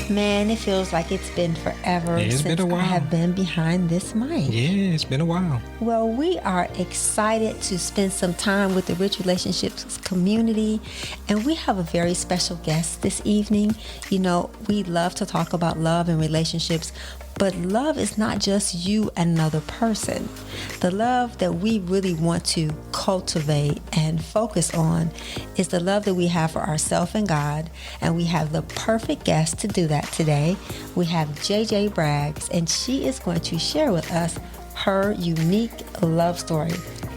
Man, it feels like it's been forever since I have been behind this mic. Yeah, it's been a while. Well, we are excited to spend some time with the Rich Relationships community, and we have a very special guest this evening. You know, we love to talk about love and relationships, but love is not just you and another person. The love that we really want to cultivate and focus on is the love that we have for ourselves and God, and we have the perfect guest to do that today. We have JayJay Braggs, and she is going to share with us her unique love story.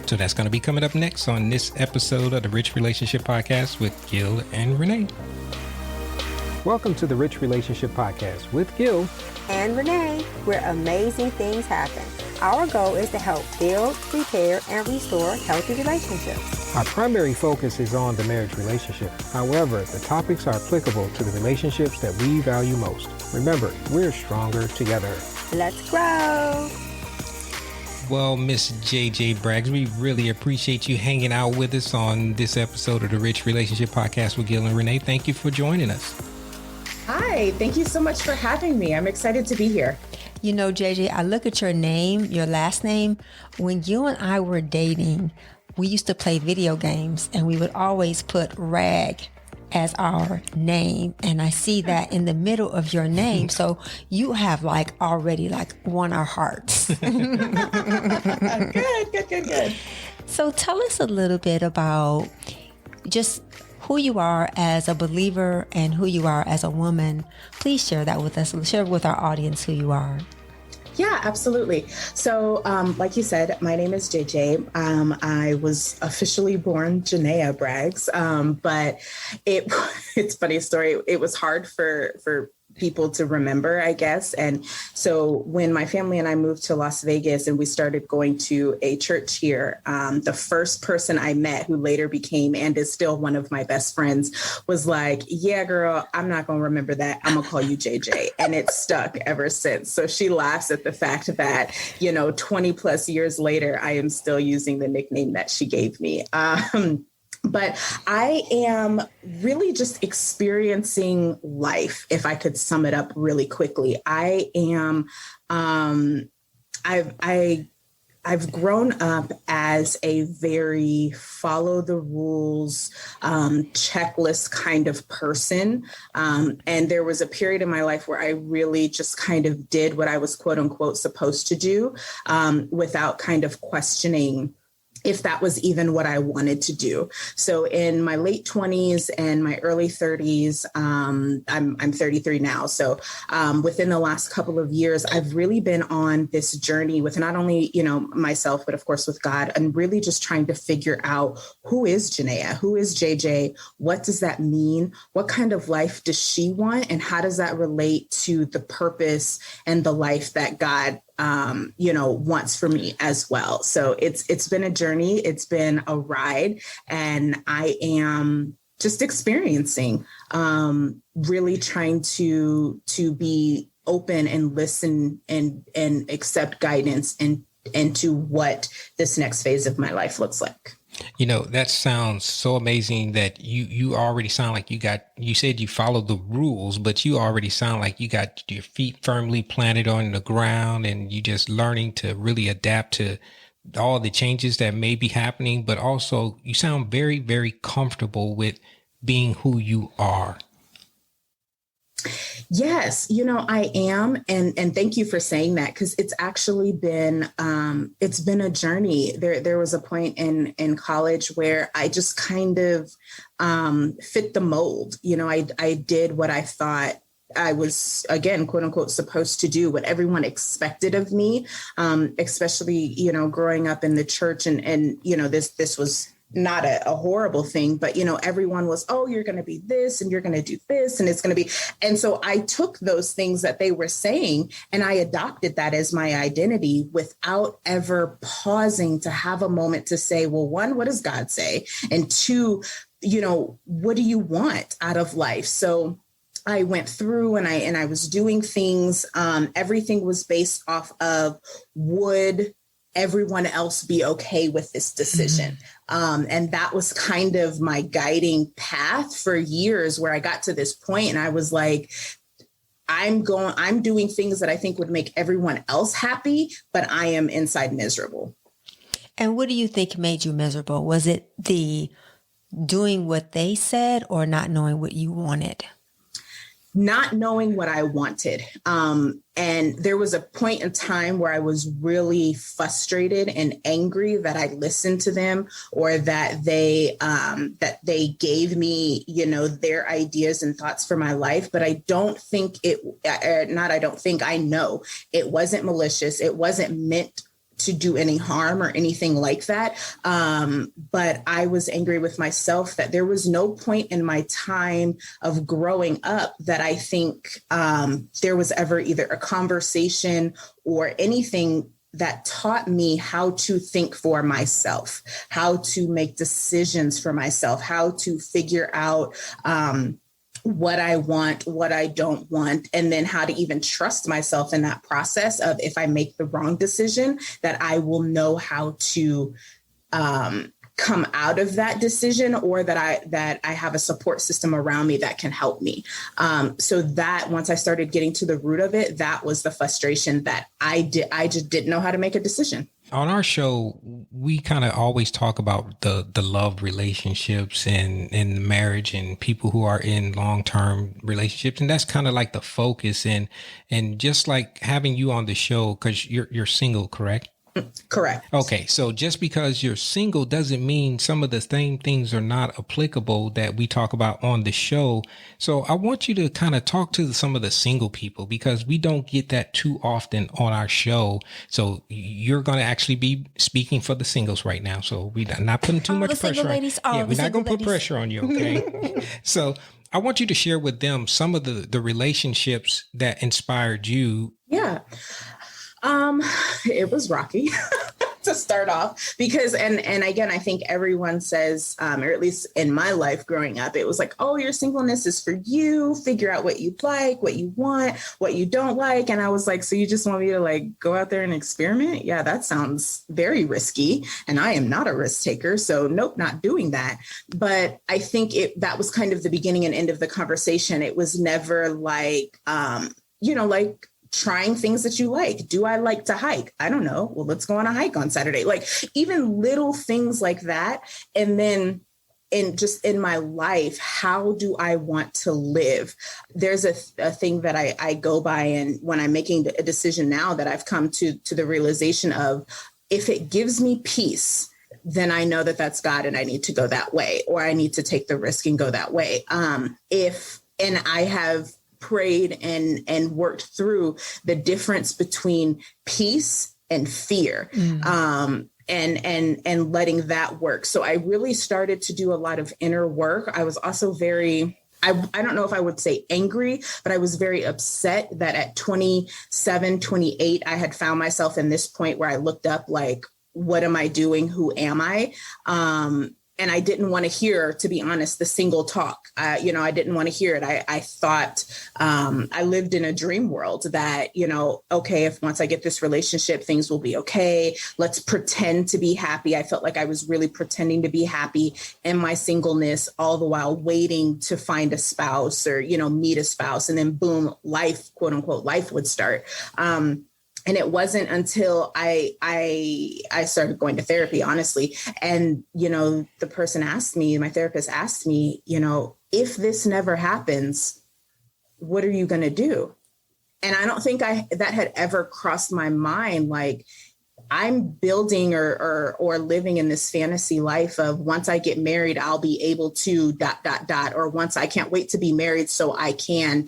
So that's going to be coming up next on this episode of the Rich Relationship Podcast with Gil and Renee. Welcome to the Rich Relationship Podcast with Gil and Renee, where amazing things happen. Our goal is to help build, repair, and restore healthy relationships. Our primary focus is on the marriage relationship. However, the topics are applicable to the relationships that we value most. Remember, we're stronger together. Let's grow. Well, Miss JayJay Braggs, we really appreciate you hanging out with us on this episode of the Rich Relationship Podcast with Gil and Renee. Thank you for joining us. Hi, thank you so much for having me. I'm excited to be here. You know, JayJay, I look at your name, your last name. When you and I were dating, we used to play video games and we would always put rag as our name. And I see that in the middle of your name. So you have already won our hearts. Good. So tell us a little bit about just who you are as a believer and who you are as a woman. Please share that with us. Share with our audience who you are. Yeah, absolutely. So, like you said, my name is JayJay. I was officially born Janea Braggs, but it's a funny story. It was hard for people to remember, I guess. And so when my family and I moved to Las Vegas and we started going to a church here, the first person I met who later became and is still one of my best friends was like, yeah, girl, I'm not going to remember that. I'm going to call you JayJay. And it's stuck ever since. So she laughs at the fact that, 20 plus years later, I am still using the nickname that she gave me. But I am really just experiencing life, if I could sum it up really quickly. I am, I've grown up as a very follow the rules, checklist kind of person. And there was a period in my life where I really just kind of did what I was quote unquote supposed to do, without kind of questioning if that was even what I wanted to do. So in my late 20s and my early 30s, I'm 33 now. So within the last couple of years, I've really been on this journey with not only, myself, but of course with God, and really just trying to figure out who is Janea, who is JayJay, what does that mean? What kind of life does she want? And how does that relate to the purpose and the life that God wants for me as well. So it's been a journey. It's been a ride, and I am just experiencing, really trying to be open and listen and accept guidance and to what this next phase of my life looks like. That sounds so amazing that you already sound like you said you followed the rules, but you already sound like you got your feet firmly planted on the ground and you just learning to really adapt to all the changes that may be happening. But also you sound very, very comfortable with being who you are. Yes, I am. And thank you for saying that, because it's actually been it's been a journey. There was a point in college where I just kind of fit the mold. I did what I thought I was, again, quote unquote, supposed to do, what everyone expected of me, especially, growing up in the church. And this was not a horrible thing, but, everyone was, oh, you're going to be this and you're going to do this and it's going to be. And so I took those things that they were saying and I adopted that as my identity without ever pausing to have a moment to say, well, one, what does God say? And two, what do you want out of life? So I went through and I was doing things. Everything was based off of, would everyone else be okay with this decision? And that was kind of my guiding path for years, where I got to this point and I was like, I'm doing things that I think would make everyone else happy, but I am inside miserable. And what do you think made you miserable? Was it the doing what they said or not knowing what you wanted? Not knowing what I wanted. And there was a point in time where I was really frustrated and angry that I listened to them, or that they gave me, their ideas and thoughts for my life. But I don't think I know it wasn't malicious. It wasn't meant to do any harm or anything like that. But I was angry with myself that there was no point in my time of growing up that I think there was ever either a conversation or anything that taught me how to think for myself, how to make decisions for myself, how to figure out what I want, what I don't want, and then how to even trust myself in that process of, if I make the wrong decision, that I will know how to come out of that decision, or that I have a support system around me that can help me. So that once I started getting to the root of it, that was the frustration that I just didn't know how to make a decision. On our show, we kind of always talk about the love relationships and marriage and people who are in long-term relationships. And that's kind of like the focus. And just like having you on the show, because you're single, correct? Correct. Okay. So just because you're single doesn't mean some of the same things are not applicable that we talk about on the show. So I want you to kind of talk to some of the single people, because we don't get that too often on our show. So you're going to actually be speaking for the singles right now. So we're not putting too much pressure on you. Yeah, we're not going to put pressure on you. Okay. So I want you to share with them some of the relationships that inspired you. Yeah. It was rocky to start off, because, and again, I think everyone says, or at least in my life growing up, it was like, oh, your singleness is for you. Figure out what you like, what you want, what you don't like. And I was like, so you just want me to like go out there and experiment? Yeah, that sounds very risky. And I am not a risk taker. So nope, not doing that. But I think that was kind of the beginning and end of the conversation. It was never like, like, trying things that you like. Do I like to hike? I don't know. Well, let's go on a hike on Saturday. Like even little things like that. And then in my life, how do I want to live? There's a thing that I go by, and when I'm making a decision now, that I've come to the realization of, if it gives me peace, then I know that that's God and I need to go that way, or I need to take the risk and go that way. And I have prayed and worked through the difference between peace and fear, and letting that work. So I really started to do a lot of inner work. I was also I don't know if I would say angry, but I was very upset that at 27, 28, I had found myself in this point where I looked up like, what am I doing? Who am I? And I didn't want to hear, to be honest, the single talk. I didn't want to hear it. I thought I lived in a dream world that, okay, if once I get this relationship, things will be okay. Let's pretend to be happy. I felt like I was really pretending to be happy in my singleness, all the while waiting to find a spouse or, meet a spouse. And then boom, life, quote unquote, life would start. And it wasn't until I started going to therapy, honestly. And, the person asked me, my therapist asked me, if this never happens, what are you going to do? And I don't think that had ever crossed my mind. Like, I'm building or living in this fantasy life of, once I get married, I'll be able to ... or once I can't wait to be married so I can ...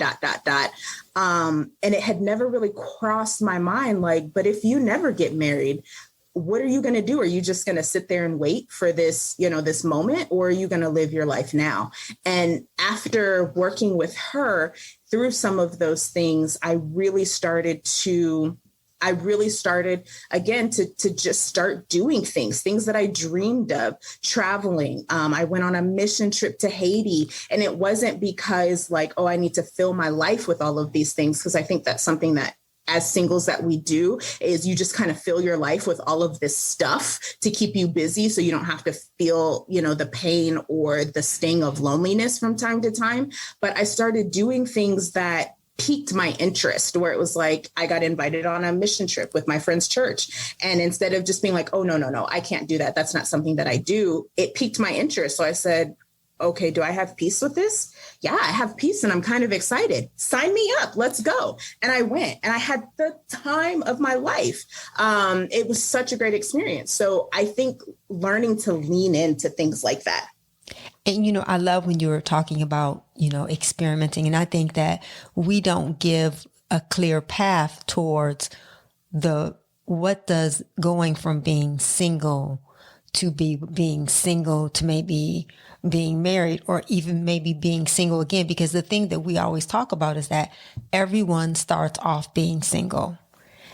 And it had never really crossed my mind. Like, but if you never get married, what are you going to do? Are you just going to sit there and wait for this, this moment, or are you going to live your life now? And after working with her through some of those things, I really started again to just start doing things that I dreamed of, traveling. I went on a mission trip to Haiti, and it wasn't because like, oh, I need to fill my life with all of these things. Because I think that's something that as singles that we do, is you just kind of fill your life with all of this stuff to keep you busy. So you don't have to feel, the pain or the sting of loneliness from time to time. But I started doing things that piqued my interest, where it was like, I got invited on a mission trip with my friend's church. And instead of just being like, oh, no, I can't do that, that's not something that I do, it piqued my interest. So I said, okay, do I have peace with this? Yeah, I have peace and I'm kind of excited. Sign me up. Let's go. And I went and I had the time of my life. It was such a great experience. So I think learning to lean into things like that. And, I love when you were talking about, experimenting. And I think that we don't give a clear path towards what does going from being single to being single to maybe being married, or even maybe being single again. Because the thing that we always talk about is that everyone starts off being single.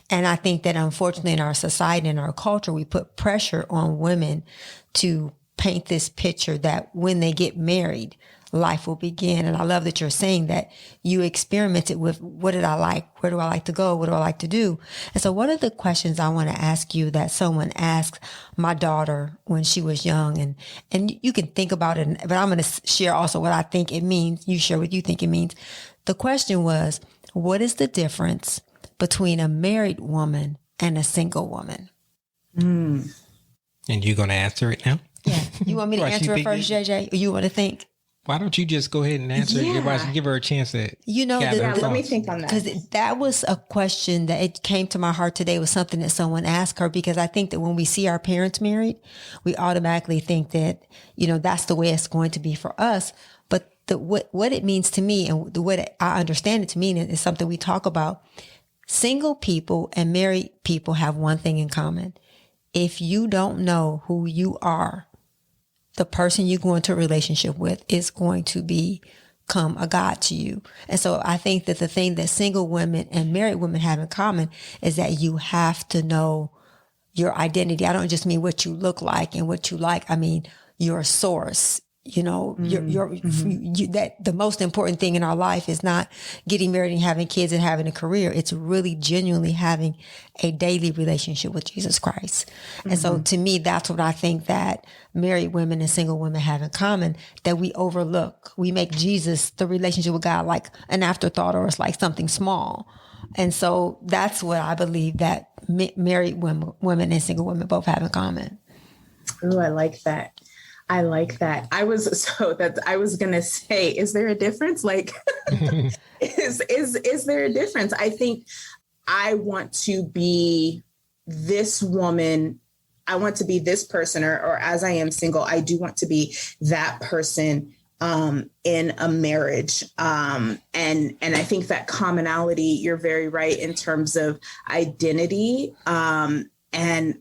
And I think that unfortunately in our society and our culture, we put pressure on women to paint this picture that when they get married, life will begin. And I love that you're saying that you experimented with, what did I like? Where do I like to go? What do I like to do? And so one of the questions I want to ask you that someone asked my daughter when she was young, and you can think about it, but I'm going to share also what I think it means. You share what you think it means. The question was, what is the difference between a married woman and a single woman? And you're going to answer it now? Yeah. You want me to answer it first, JayJay? Or you want to think? Why don't you just go ahead and answer it? Everybody give her a chance to let me think on that. Because that was a question that it came to my heart today, was something that someone asked her, because I think that when we see our parents married, we automatically think that, that's the way it's going to be for us. But what it means to me, and what I understand it to mean, is something we talk about. Single people and married people have one thing in common. If you don't know who you are, the person you go into a relationship with is going to become a god to you. And so I think that the thing that single women and married women have in common is that you have to know your identity. I don't just mean what you look like and what you like. I mean, your source. That the most important thing in our life is not getting married and having kids and having a career. It's really genuinely having a daily relationship with Jesus Christ. And so to me, that's what I think that married women and single women have in common, that we overlook. We make Jesus, the relationship with God, like an afterthought, or it's like something small. And so that's what I believe that married women and single women both have in common. Oh, I like that. I was going to say, is there a difference? Like, is there a difference? I think I want to be this woman. I want to be this person, or as I am single, I do want to be that person in a marriage. And I think that commonality, you're very right in terms of identity. And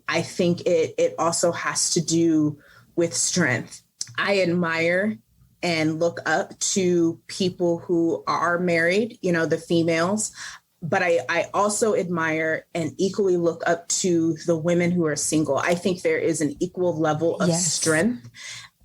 I think it also has to do with strength. I admire and look up to people who are married, the females, but I also admire and equally look up to the women who are single. I think there is an equal level of strength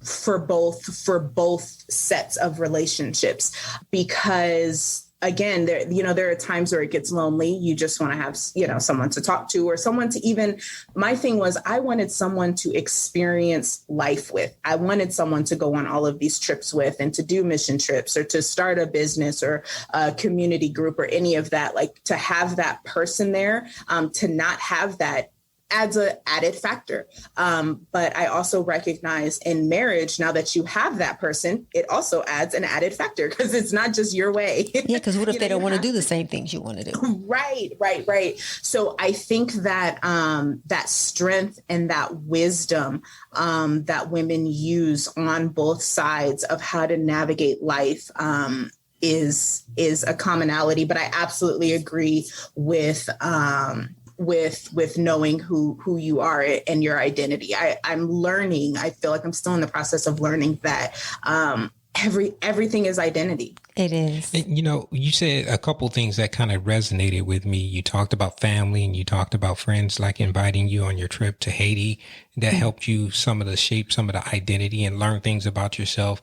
for both sets of relationships, because again, there are times where it gets lonely. You just want to have, someone to talk to, or someone to even, my thing was, I wanted someone to experience life with. I wanted someone to go on all of these trips with, and to do mission trips, or to start a business or a community group, or any of that, like to have that person there. To not have that adds an added factor. But I also recognize in marriage, now that you have that person, it also adds an added factor, because it's not just your way. Yeah, because what if they don't want to do the same things you want to do? Right. So I think that that strength and that wisdom that women use on both sides of how to navigate life is a commonality. But I absolutely agree with knowing who you are and your identity. I'm learning. I feel like I'm still in the process of learning that everything is identity. It is. And, you said a couple things that kind of resonated with me. You talked about family, and you talked about friends, like inviting you on your trip to Haiti, that helped you shape some of the identity and learn things about yourself.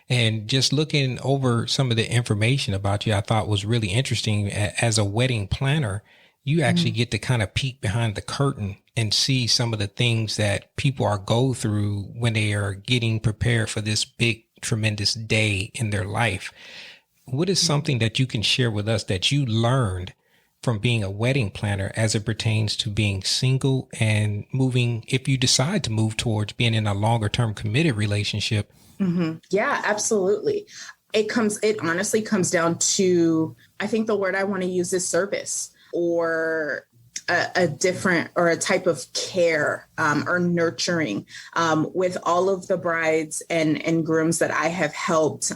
And just looking over some of the information about you, I thought was really interesting. As a wedding planner, you actually get to kind of peek behind the curtain and see some of the things that people are go through when they are getting prepared for this big, tremendous day in their life. what is something that you can share with us that you learned from being a wedding planner as it pertains to being single and moving, if you decide to move towards being in a longer term committed relationship? Yeah, absolutely. It honestly comes down to, I think the word I want to use is service, or a different or a type of care, or nurturing, with all of the brides and grooms that I have helped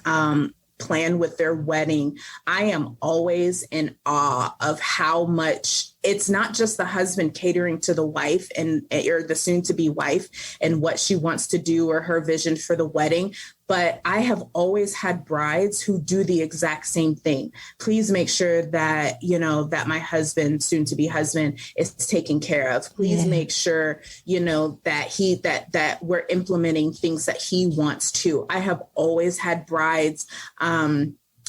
plan with their wedding. I am always in awe of how much it's not just the husband catering to the wife or the soon to be wife and what she wants to do or her vision for the wedding. But I have always had brides who do the exact same thing. Please make sure that, that my husband, soon to be husband, is taken care of. Please make sure, that we're implementing things that he wants to. I have always had brides.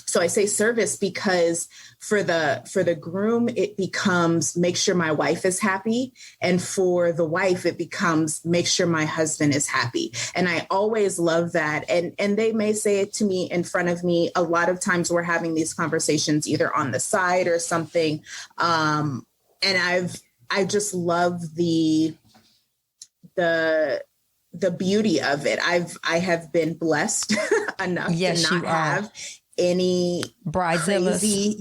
So I say service because for the groom, it becomes make sure my wife is happy. And for the wife, it becomes make sure my husband is happy. And I always love that. And they may say it to me in front of me. A lot of times we're having these conversations either on the side or something. And I just love the beauty of it. I have been blessed enough to not have any crazy,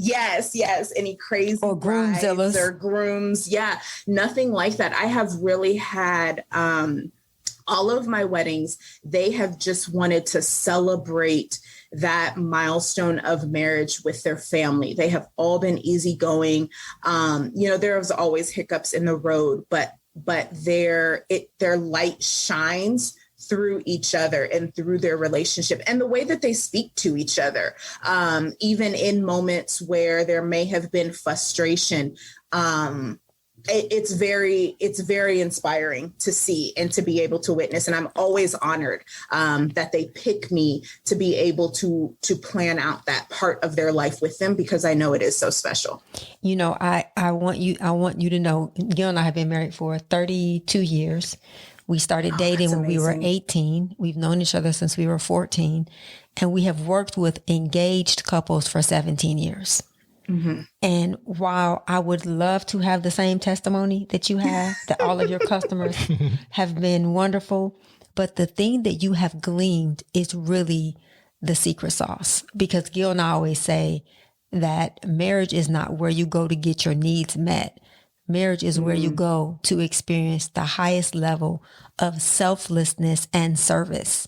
any crazy or groomzillas or grooms. Yeah, nothing like that. I have really had all of my weddings. They have just wanted to celebrate that milestone of marriage with their family. They have all been easygoing. There was always hiccups in the road, but their light shines through each other and through their relationship and the way that they speak to each other, even in moments where there may have been frustration. It's very inspiring to see and to be able to witness. And I'm always honored that they pick me to be able to plan out that part of their life with them, because I know it is so special. I want you to know, Gil and I have been married for 32 years. We started dating when we were 18. We've known each other since we were 14. And we have worked with engaged couples for 17 years. Mm-hmm. And while I would love to have the same testimony that you have, that all of your customers have been wonderful, but the thing that you have gleaned is really the secret sauce. Because Gil and I always say that marriage is not where you go to get your needs met. Marriage is where you go to experience the highest level of selflessness and service.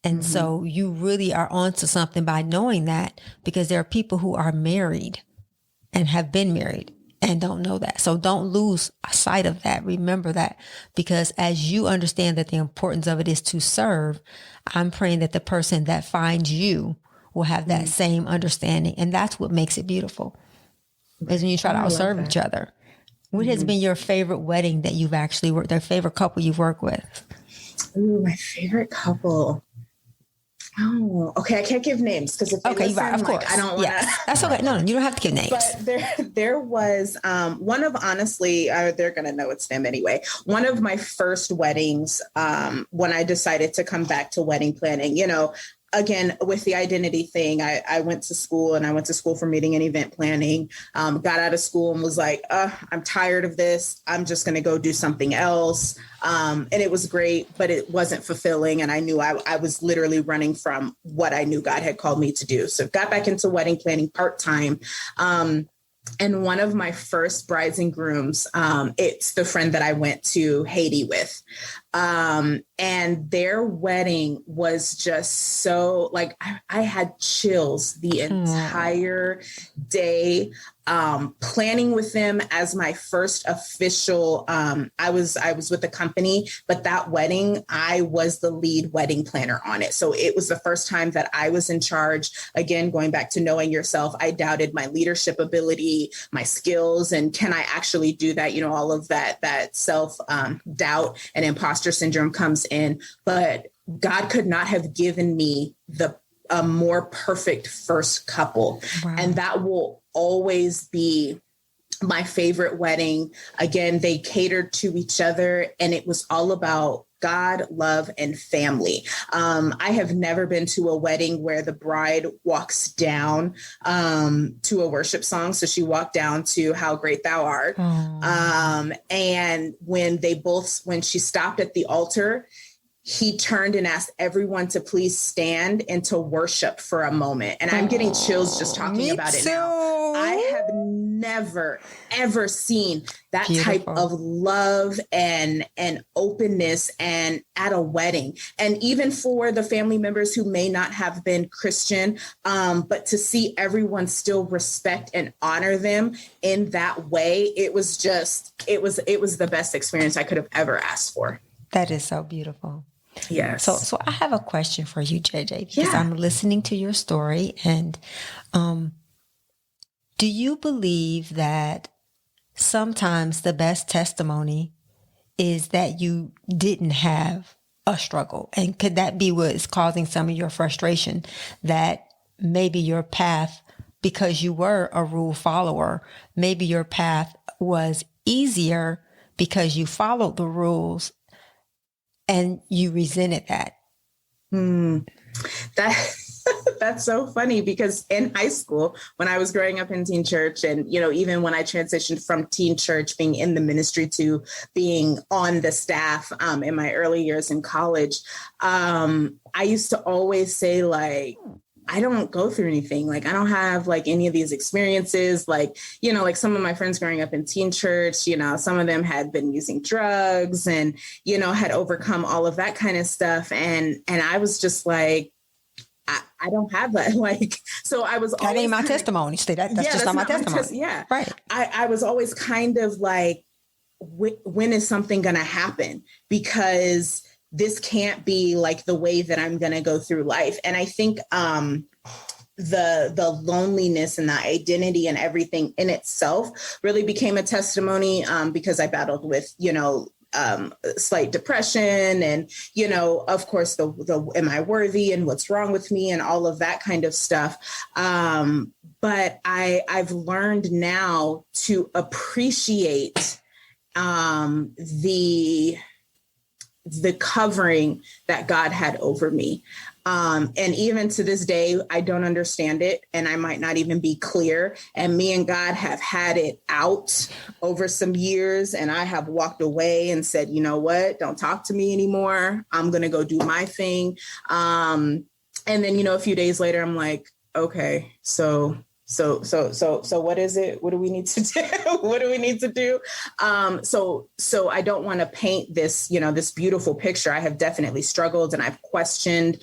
And so you really are onto something by knowing that, because there are people who are married and have been married and don't know that. So don't lose sight of that. Remember that, because as you understand that the importance of it is to serve, I'm praying that the person that finds you will have that same understanding. And that's what makes it beautiful, is when you try to outserve each other. What has been your favorite wedding that you've actually worked, their favorite couple you've worked with? Ooh, my favorite couple. Oh, okay. I can't give names because if they listen, right, of course, I don't want to. That's okay. No, you don't have to give names. But there was one of, honestly, they're going to know it's them anyway. One of my first weddings, when I decided to come back to wedding planning, again, with the identity thing, I went to school, and I went to school for meeting and event planning, got out of school and was like, I'm tired of this. I'm just going to go do something else. And it was great, but it wasn't fulfilling. And I knew I was literally running from what I knew God had called me to do. So got back into wedding planning part-time. And one of my first brides and grooms, it's the friend that I went to Haiti with. And their wedding was just so, like, I had chills the entire day, planning with them as my first official. I was with the company, but that wedding, I was the lead wedding planner on it. So it was the first time that I was in charge. Again, going back to knowing yourself, I doubted my leadership ability, my skills, and can I actually do that? All of that self doubt and imposter syndrome comes in, but God could not have given me a more perfect first couple. Wow. And that will always be my favorite wedding. Again, they catered to each other, and it was all about God, love, and family. I have never been to a wedding where the bride walks down to a worship song. So she walked down to How Great Thou Art. And when she stopped at the altar, he turned and asked everyone to please stand and to worship for a moment. And I'm getting chills just talking about it now. I have never, ever seen that type of love and openness and at a wedding. And even for the family members who may not have been Christian, but to see everyone still respect and honor them in that way, it was the best experience I could have ever asked for. That is so beautiful. Yes. So I have a question for you, JayJay, because I'm listening to your story. And do you believe that sometimes the best testimony is that you didn't have a struggle? And could that be what is causing some of your frustration, that maybe your path, because you were a rule follower, maybe your path was easier because you followed the rules and you resented that? That's so funny, because in high school, when I was growing up in teen church, and, even when I transitioned from teen church, being in the ministry, to being on the staff in my early years in college, I used to always say, like, I don't go through anything. Like, I don't have like any of these experiences. Like, like some of my friends growing up in teen church, some of them had been using drugs and, had overcome all of that kind of stuff. And I was just like, I don't have that. Like, so I was always, that ain't my testimony. That's just not my testimony. Right. I was always kind of like, when is something going to happen? Because this can't be like the way that I'm going to go through life. And I think the loneliness and the identity and everything in itself really became a testimony, because I battled with, slight depression and, of course, the am I worthy and what's wrong with me and all of that kind of stuff. But I've learned now to appreciate the covering that God had over me. And even to this day, I don't understand it, and I might not even be clear. And me and God have had it out over some years, and I have walked away and said, you know what, don't talk to me anymore. I'm going to go do my thing. And then, a few days later, I'm like, okay, so what is it? What do we need to do? What do we need to do? So I don't want to paint this, this beautiful picture. I have definitely struggled and I've questioned,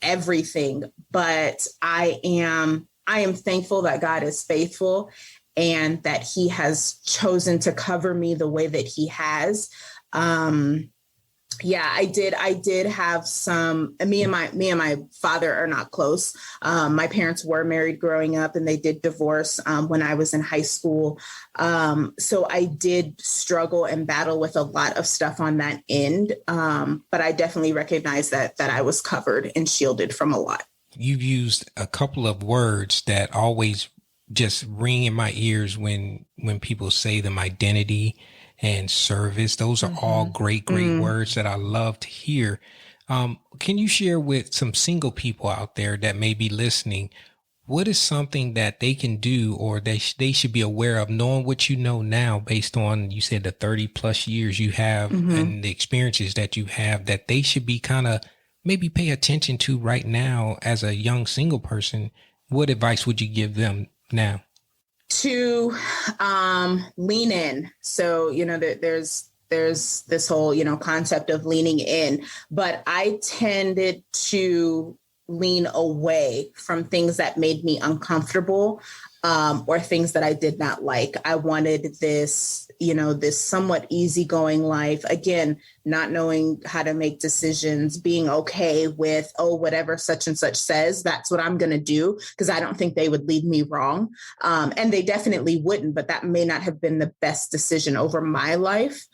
everything, but I am thankful that God is faithful and that he has chosen to cover me the way that he has. I did have some, me and my father are not close. My parents were married growing up and they did divorce when I was in high school. So I did struggle and battle with a lot of stuff on that end. But I definitely recognize that I was covered and shielded from a lot. You've used a couple of words that always just ring in my ears when people say them: identity and service. Those are all great words that I love to hear. Can you share with some single people out there that may be listening, what is something that they can do or they should be aware of, knowing what you know now based on, you said, the 30 plus years you have and the experiences that you have, that they should be kind of maybe pay attention to right now as a young single person? What advice would you give them now? To lean in. So, there's this whole, concept of leaning in, but I tended to lean away from things that made me uncomfortable, or things that I did not like. I wanted this, this somewhat easygoing life. Again, not knowing how to make decisions, being okay with, whatever such and such says, that's what I'm going to do, because I don't think they would lead me wrong. And they definitely wouldn't, but that may not have been the best decision over my life.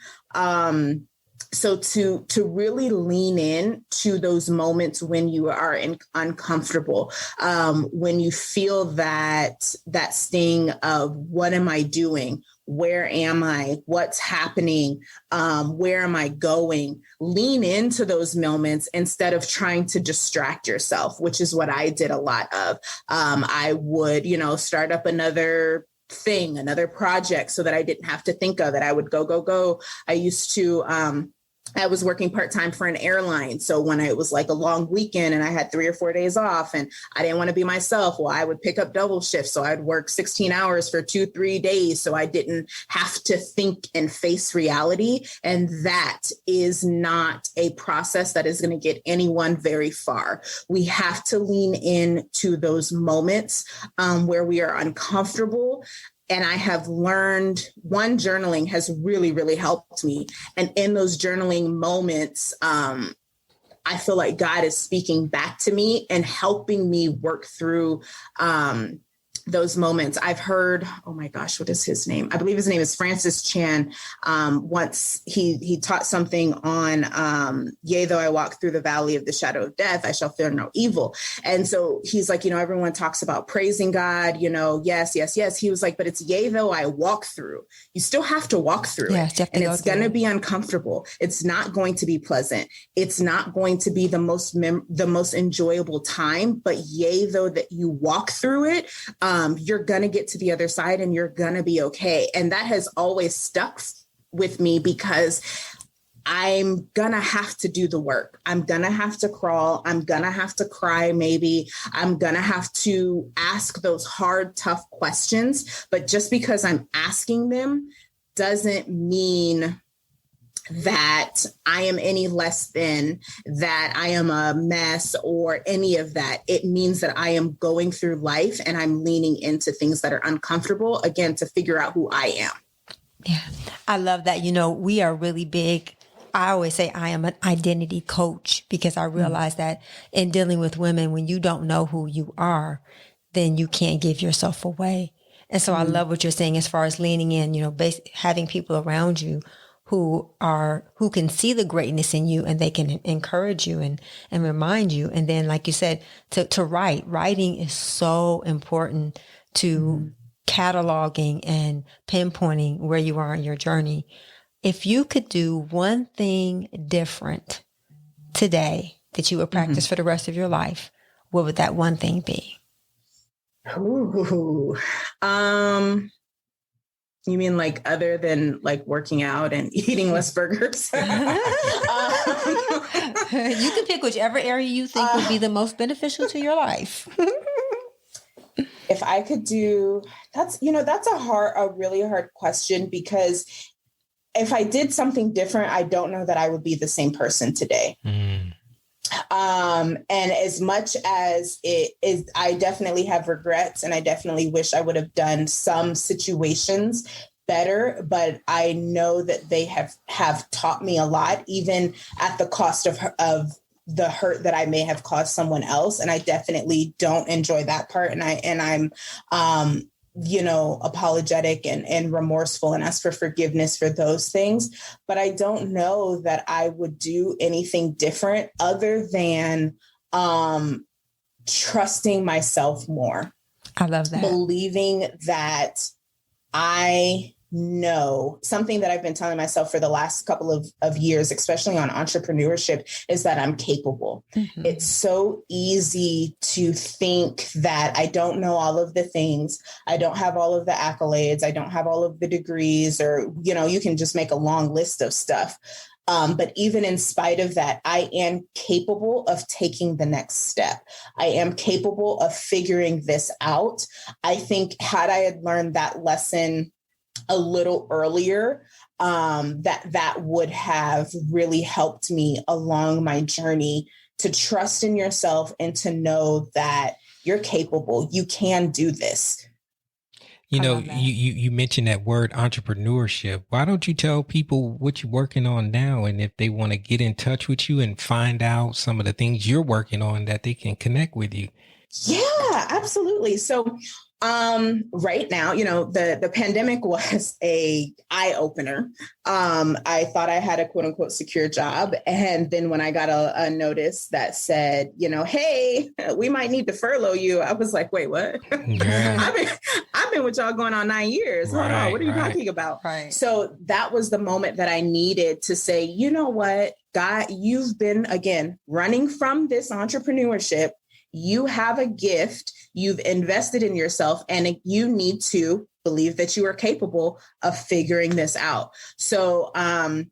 So to really lean in to those moments when you are uncomfortable, when you feel that sting of what am I doing? where am I? What's happening? Where am I going? Lean into those moments instead of trying to distract yourself, which is what I did a lot of. I would, start up another thing, another project so that I didn't have to think of it. I would go. I used to, I was working part-time for an airline. So when it was like a long weekend and I had 3 or 4 days off and I didn't want to be myself, well, I would pick up double shifts. So I'd work 16 hours for 2-3 days. So I didn't have to think and face reality. And that is not a process that is going to get anyone very far. We have to lean into those moments where we are uncomfortable. And I have learned, journaling has really, really helped me. And in those journaling moments, I feel like God is speaking back to me and helping me work through those moments. I've heard, oh my gosh, what is his name? I believe his name is Francis Chan. Once he taught something on, yea, though I walk through the valley of the shadow of death, I shall fear no evil. And so he's like, everyone talks about praising God, yes. He was like, but it's yea, though I walk through. You still have to walk through it. And it's going to be uncomfortable. It's not going to be pleasant. It's not going to be the most enjoyable time, but yea, though that you walk through it, you're going to get to the other side and you're going to be okay. And that has always stuck with me because I'm going to have to do the work. I'm going to have to crawl. I'm going to have to cry. Maybe I'm going to have to ask those hard, tough questions. But just because I'm asking them doesn't mean that I am any less than, that I am a mess or any of that. It means that I am going through life and I'm leaning into things that are uncomfortable, again, to figure out who I am. Yeah, I love that. We are really big. I always say I am an identity coach because I realize that in dealing with women, when you don't know who you are, then you can't give yourself away. And so I love what you're saying as far as leaning in, having people around you who can see the greatness in you and they can encourage you and remind you. And then, like you said, to writing is so important to cataloging and pinpointing where you are in your journey. If you could do one thing different today that you would practice for the rest of your life, what would that one thing be? Ooh, you mean like other than like working out and eating less burgers? You can pick whichever area you think would be the most beneficial to your life. If I could do, that's a really hard question, because if I did something different, I don't know that I would be the same person today. And as much as it is, I definitely have regrets and I definitely wish I would have done some situations better, but I know that they have taught me a lot, even at the cost of the hurt that I may have caused someone else. And I definitely don't enjoy that part. And I'm apologetic and remorseful and ask for forgiveness for those things. But I don't know that I would do anything different other than trusting myself more. I love that. Believing that I know something that I've been telling myself for the last couple of years, especially on entrepreneurship, is that I'm capable. It's so easy to think that I don't know all of the things. I don't have all of the accolades. I don't have all of the degrees, or, you can just make a long list of stuff. But even in spite of that, I am capable of taking the next step. I am capable of figuring this out. I think had I had learned that lesson a little earlier, that would have really helped me along my journey to trust in yourself and to know that you're capable. You can do this. You mentioned that word entrepreneurship. Why don't you tell people what you're working on now, and if they want to get in touch with you and find out some of the things you're working on, that they can connect with you? Yeah, absolutely. So right now, the pandemic was a eye opener. I thought I had a quote unquote secure job. And then when I got a notice that said, hey, we might need to furlough you, I was like, wait, what? Yeah. I've been with y'all going on 9 years. Hold on, what are you talking about? Right. So that was the moment that I needed to say, you know what, God, you've been, again, running from this entrepreneurship. You have a gift. You've invested in yourself, and you need to believe that you are capable of figuring this out. So I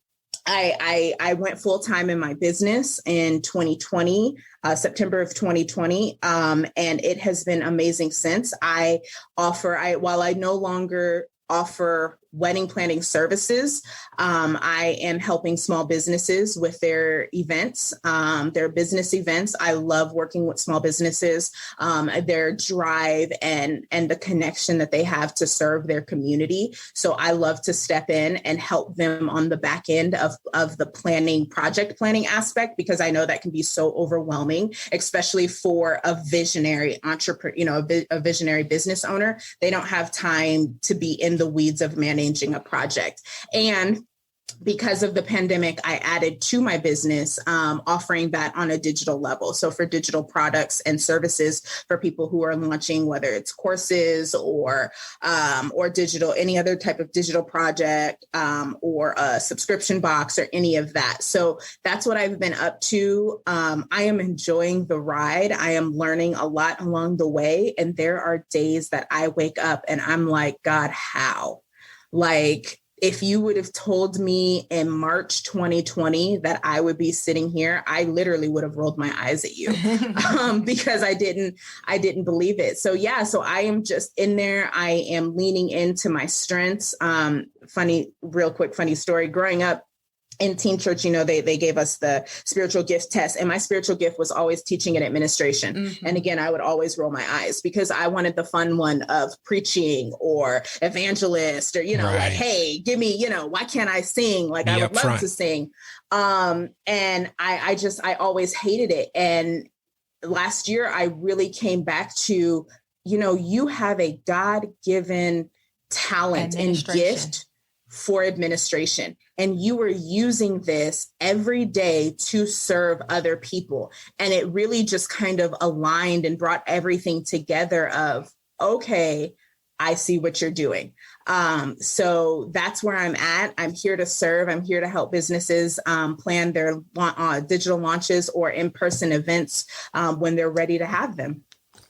went full time in my business in 2020, September of 2020. And it has been amazing since. While I no longer offer wedding planning services, I am helping small businesses with their events, their business events. I love working with small businesses, their drive and the connection that they have to serve their community. So I love to step in and help them on the back end of the project planning aspect, because I know that can be so overwhelming, especially for a visionary entrepreneur, a visionary business owner. They don't have time to be in the weeds of managing a project. And because of the pandemic, I added to my business, offering that on a digital level. So for digital products and services for people who are launching, whether it's courses or digital, any other type of digital project, or a subscription box or any of that. So that's what I've been up to. I am enjoying the ride. I am learning a lot along the way. And there are days that I wake up and I'm like, God, how? Like, if you would have told me in March 2020 that I would be sitting here, I literally would have rolled my eyes at you because I didn't believe it. So yeah, so I am just in there. I am leaning into my strengths. Real quick funny story. Growing up in teen church, they gave us the spiritual gift test, and my spiritual gift was always teaching and administration. Mm-hmm. And again, I would always roll my eyes because I wanted the fun one of preaching or evangelist, or, like, hey, give me, why can't I sing? Like, I would love to sing. And I always hated it. And last year I really came back to, you have a God-given talent and gift for administration. And you were using this every day to serve other people. And it really just kind of aligned and brought everything together of, okay, I see what you're doing. So that's where I'm at. I'm here to serve. I'm here to help businesses plan their digital launches or in-person events when they're ready to have them.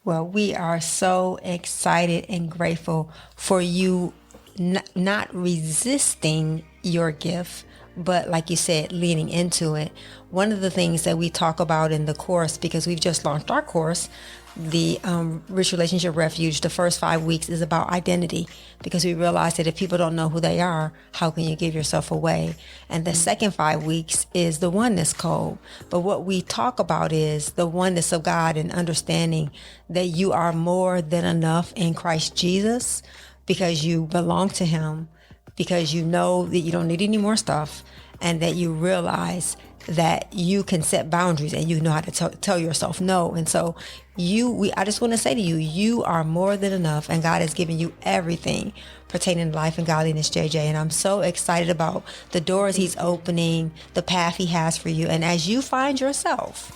Well, we are so excited and grateful for you not resisting your gift, but like you said, leaning into it. One of the things that we talk about in the course, because we've just launched our course, the Rich Relationship Refuge, the first 5 weeks is about identity, because we realize that if people don't know who they are, how can you give yourself away? And the second 5 weeks is the oneness code. But what we talk about is the oneness of God and understanding that you are more than enough in Christ Jesus, because you belong to him, because you know that you don't need any more stuff, and that you realize that you can set boundaries and you know how to tell yourself no. And so I just want to say to you, you are more than enough, and God has given you everything pertaining to life and godliness, JayJay. And I'm so excited about the doors he's opening, the path he has for you. And as you find yourself,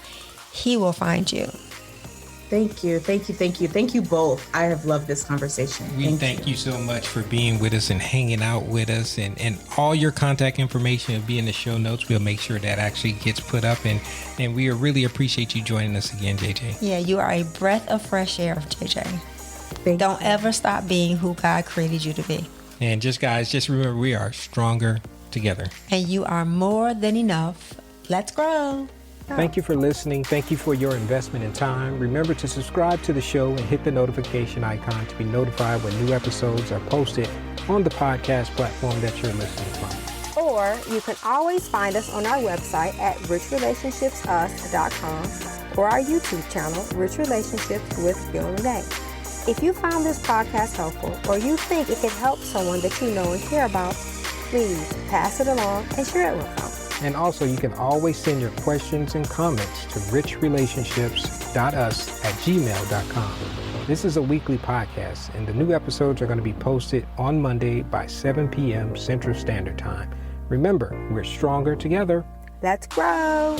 he will find you. Thank you. Thank you. Thank you. Thank you both. I have loved this conversation. We thank you so much for being with us and hanging out with us, and all your contact information will be in the show notes. We'll make sure that actually gets put up, and we really appreciate you joining us again, JayJay. Yeah, you are a breath of fresh air, JayJay. Don't ever stop being who God created you to be. And just remember, we are stronger together. And you are more than enough. Let's grow. Thank you for listening. Thank you for your investment in time. Remember to subscribe to the show and hit the notification icon to be notified when new episodes are posted on the podcast platform that you're listening from. Or you can always find us on our website at richrelationshipsus.com or our YouTube channel, Rich Relationships with Gil and Day. If you found this podcast helpful, or you think it could help someone that you know and care about, please pass it along and share it with them. And also, you can always send your questions and comments to richrelationships.us@gmail.com. This is a weekly podcast, and the new episodes are going to be posted on Monday by 7 p.m. Central Standard Time. Remember, we're stronger together. Let's grow.